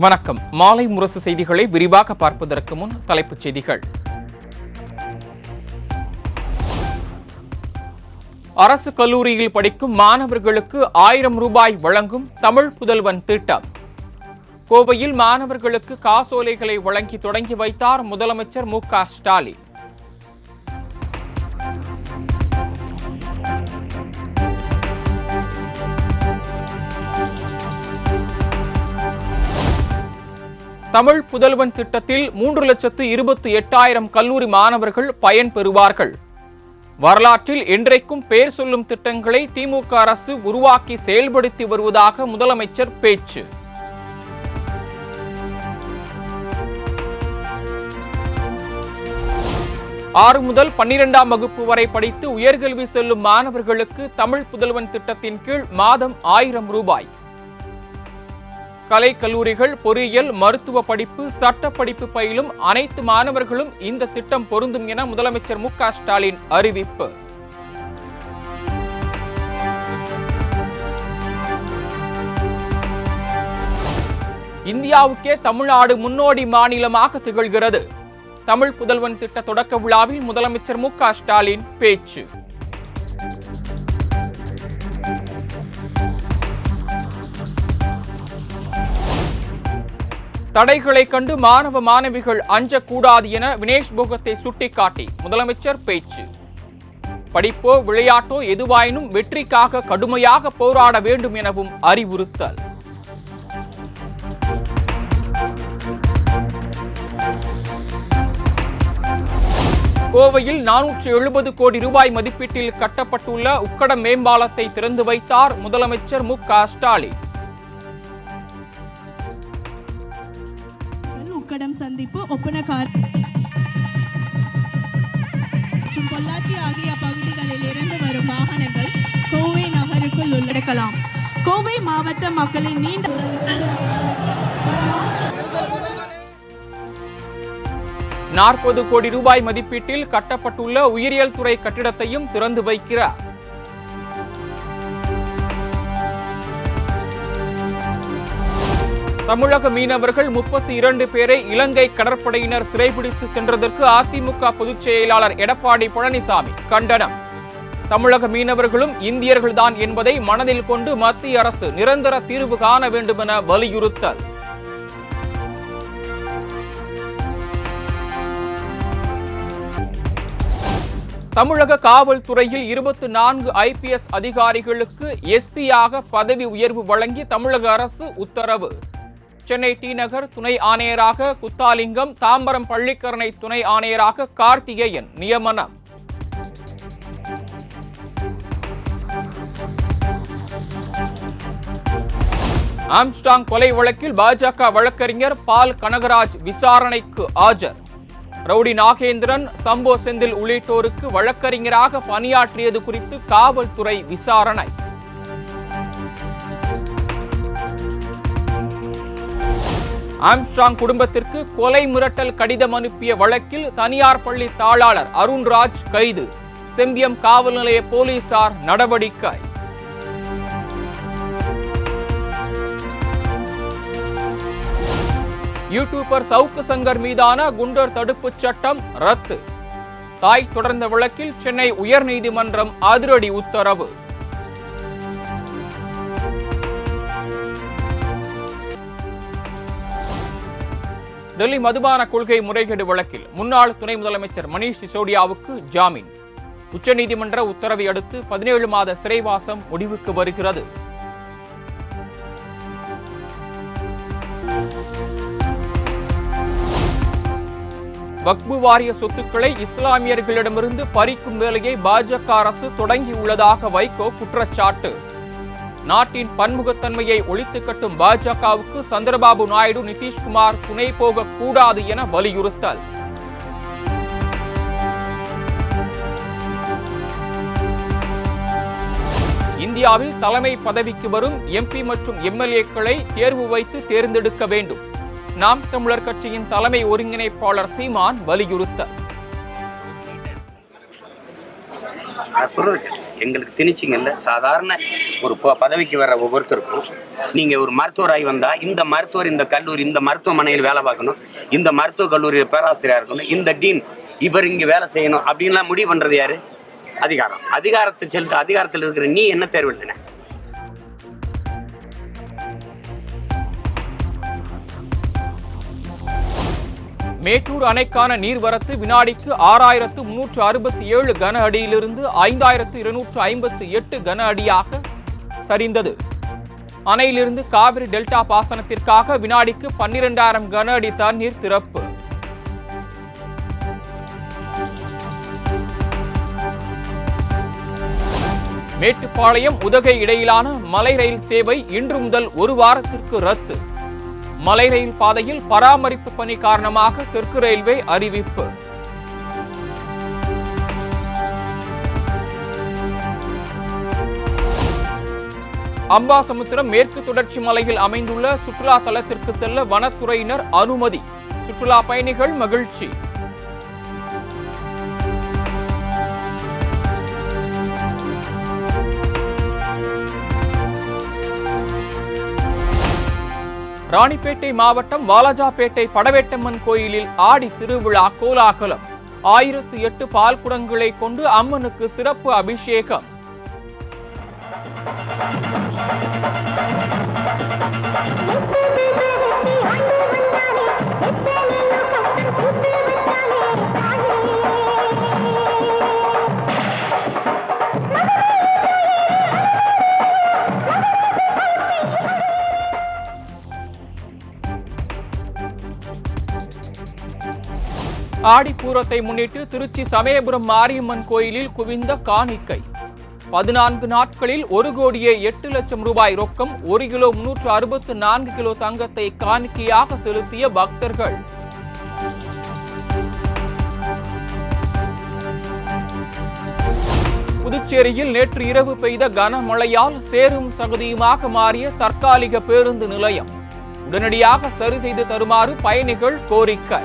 வணக்கம். மாலை முரசு செய்திகளை விரிவாக பார்ப்பதற்கு முன் தலைப்புச் செய்திகள். அரசு கல்லூரியில் படிக்கும் மாணவர்களுக்கு 1000 ரூபாய் வழங்கும் தமிழ் புதல்வன் திட்டம். கோவையில் மாணவர்களுக்கு காசோலைகளை வழங்கி தொடங்கி வைத்தார் முதலமைச்சர் மு க ஸ்டாலின். தமிழ் புதல்வன் திட்டத்தில் 3,28,000 கல்லூரி மாணவர்கள் பயன்பெறுவார்கள். வரலாற்றில் என்றைக்கும் பெயர் சொல்லும் திட்டங்களை திமுக அரசு உருவாக்கி செயல்படுத்தி வருவதாக முதலமைச்சர் பேச்சு. ஆறு முதல் 12ஆம் வகுப்பு வரை படித்து உயர்கல்வி செல்லும் மாணவர்களுக்கு தமிழ் புதல்வன் திட்டத்தின் கீழ் மாதம் 1000 ரூபாய். கலை கல்லூரிகள், பொறியியல், மருத்துவ படிப்பு, சட்ட படிப்பு பயிலும் அனைத்து மாணவர்களும் இந்த திட்டம் பொருந்தும் என முதலமைச்சர் மு க ஸ்டாலின் அறிவிப்பு. இந்தியாவுக்கே தமிழ்நாடு முன்னோடி மாநிலமாக திகழ்கிறது. தமிழ் புதல்வன் திட்ட தொடக்க விழாவில் முதலமைச்சர் மு க ஸ்டாலின் பேச்சு. தடைகளை கண்டு மாணவ மாணவிகள் அஞ்சக்கூடாது என வினேஷ் போகத்தை சுட்டிக்காட்டி முதலமைச்சர் பேச்சு. படிப்போ விளையாட்டோ எதுவாயினும் வெற்றிக்காக கடுமையாக போராட வேண்டும் எனவும் அறிவுறுத்தல். கோவையில் 470 கோடி ரூபாய் மதிப்பீட்டில் கட்டப்பட்டுள்ள உக்கடம் மேம்பாலத்தை திறந்து வைத்தார் முதலமைச்சர் மு க ஸ்டாலின். உக்கடம் சந்திப்பு, ஒப்பனக்கார மற்றும் பொள்ளாச்சி ஆகிய பகுதிகளில் இருந்து வரும் வாகனங்கள் கோவை நகருக்குள் உள்ளடக்கலாம். கோவை மாவட்ட மக்களின் நீண்ட 40 கோடி ரூபாய் மதிப்பீட்டில் கட்டப்பட்டுள்ள உயிரியல் துறை கட்டிடத்தையும் திறந்து வைக்கிறார். தமிழக மீனவர்கள் 32 பேரை இலங்கை கடற்படையினர் சிறைபிடித்து சென்றதற்கு அதிமுக பொதுச் செயலாளர் எடப்பாடி பழனிசாமி கண்டனம். தமிழக மீனவர்களும் இந்தியர்கள்தான் என்பதை மனதில் கொண்டு மத்திய அரசு நிரந்தர தீர்வு காண வேண்டும் என வலியுறுத்தல். தமிழக காவல்துறையில் 24 IPS அதிகாரிகளுக்கு எஸ்பியாக பதவி உயர்வு வழங்கி தமிழக அரசு உத்தரவு. சென்னை டி நகர் துணை ஆணையராக குத்தாலிங்கம், தாம்பரம் பள்ளிக்கரணை துணை ஆணையராக கார்த்திகேயன் நியமனம். ஆம்ஸ்டாங் கொலை வழக்கில் பாஜக வழக்கறிஞர் பால் கனகராஜ் விசாரணைக்கு ஆஜர். ரவுடி நாகேந்திரன், சம்போ செந்தில் உள்ளிட்டோருக்கு வழக்கறிஞராக பணியாற்றியது குறித்து காவல்துறை விசாரணை. ஆம்ஸ்டாங் குடும்பத்திற்கு கொலை மிரட்டல் கடிதம் அனுப்பிய வழக்கில் தனியார் பள்ளி தாளாளர் அருண்ராஜ் கைது. செம்பியம் காவல் நிலைய போலீசார் நடவடிக்கை. யூடியூபர் சவுக்கு சங்கர் மீதான குண்டர் தடுப்புச் சட்டம் ரத்து. தாய் தொடர்ந்த வழக்கில் சென்னை உயர்நீதிமன்றம் அதிரடி உத்தரவு. டெல்லி மதுபான கொள்கை முறைகேடு வழக்கில் முன்னாள் துணை முதலமைச்சர் மணீஷ் சிசோடியாவுக்கு ஜாமீன். உச்சநீதிமன்ற உத்தரவை அடுத்து 17 மாத சிறைவாசம் முடிவுக்கு வருகிறது. வக்பு வாரிய சொத்துக்களை இஸ்லாமியர்களிடமிருந்து பறிக்கும் வேலையை பாஜக அரசு தொடங்கியுள்ளதாக வைகோ குற்றச்சாட்டு. நாட்டின் பன்முகத்தன்மையை ஒழித்து கட்டும் பாஜகவுக்கு சந்திரபாபு நாயுடு, நிதிஷ்குமார் துணை போகக்கூடாது என வலியுறுத்தல். இந்தியாவில் தலைமை பதவிக்கு வரும் MP மற்றும் MLAக்களை தேர்வு வைத்து தேர்ந்தெடுக்க வேண்டும். நாம் தமிழர் கட்சியின் தலைமை ஒருங்கிணைப்பாளர் சீமான் வலியுறுத்தல். எங்களுக்கு திணிச்சிங்கல்ல. சாதாரண ஒரு பதவிக்கு வர ஒவ்வொருத்தருக்கும் நீங்கள் ஒரு மருத்துவராகி வந்தால் இந்த மருத்துவர் இந்த கல்லூரி இந்த மருத்துவமனையில் வேலை பார்க்கணும், இந்த மருத்துவக் கல்லூரியில் பேராசிரியராக இருக்கணும், இந்த டீன் இவர் இங்கே வேலை செய்யணும் அப்படின்லாம் முடிவு பண்ணுறது யார்? அதிகாரம். அதிகாரத்தை செலுத்த அதிகாரத்தில் இருக்கிற நீ என்ன தேர்வு எழுதின? மேட்டூர் அணைக்கான நீர்வரத்து வினாடிக்கு 6367 கன அடியிலிருந்து 5258 கன அடியாக சரிந்தது. அணையிலிருந்து காவிரி டெல்டா பாசனத்திற்காக வினாடிக்கு 12000 கன அடி தண்ணீர் திறப்பு. மேட்டுப்பாளையம் உதகை இடையிலான மலை ரயில் சேவை இன்று முதல் ஒரு வாரத்திற்கு ரத்து. மலை ரயில் பாதையில் பராமரிப்பு பணி காரணமாக தெற்கு ரயில்வே அறிவிப்பு. அம்பாசமுத்திரம் மேற்கு தொடர்ச்சி மலையில் அமைந்துள்ள சுற்றுலா தலத்திற்கு செல்ல வனத்துறையினர் அனுமதி. சுற்றுலா பயணிகள் மகிழ்ச்சி. ராணிப்பேட்டை மாவட்டம் வாலாஜாபேட்டை படவேட்டம்மன் கோயிலில் ஆடி திருவிழா கோலாகலம். 1008 பால் குடங்களை கொண்டு அம்மனுக்கு சிறப்பு அபிஷேகம். ஆடிப்பூரத்தை முன்னிட்டு திருச்சி சமயபுரம் மாரியம்மன் கோயிலில் குவிந்த காணிக்கை. 14 நாட்களில் 1,08,00,000 ரூபாய் ரொக்கம், 1 கிலோ 364 கிலோ தங்கத்தை காணிக்கையாக செலுத்திய பக்தர்கள். புதுச்சேரியில் நேற்று இரவு பெய்த கனமழையால் சேரும் சகதியுமாக மாறிய தற்காலிக பேருந்து நிலையம். உடனடியாக சரி செய்து தருமாறு பயணிகள் கோரிக்கை.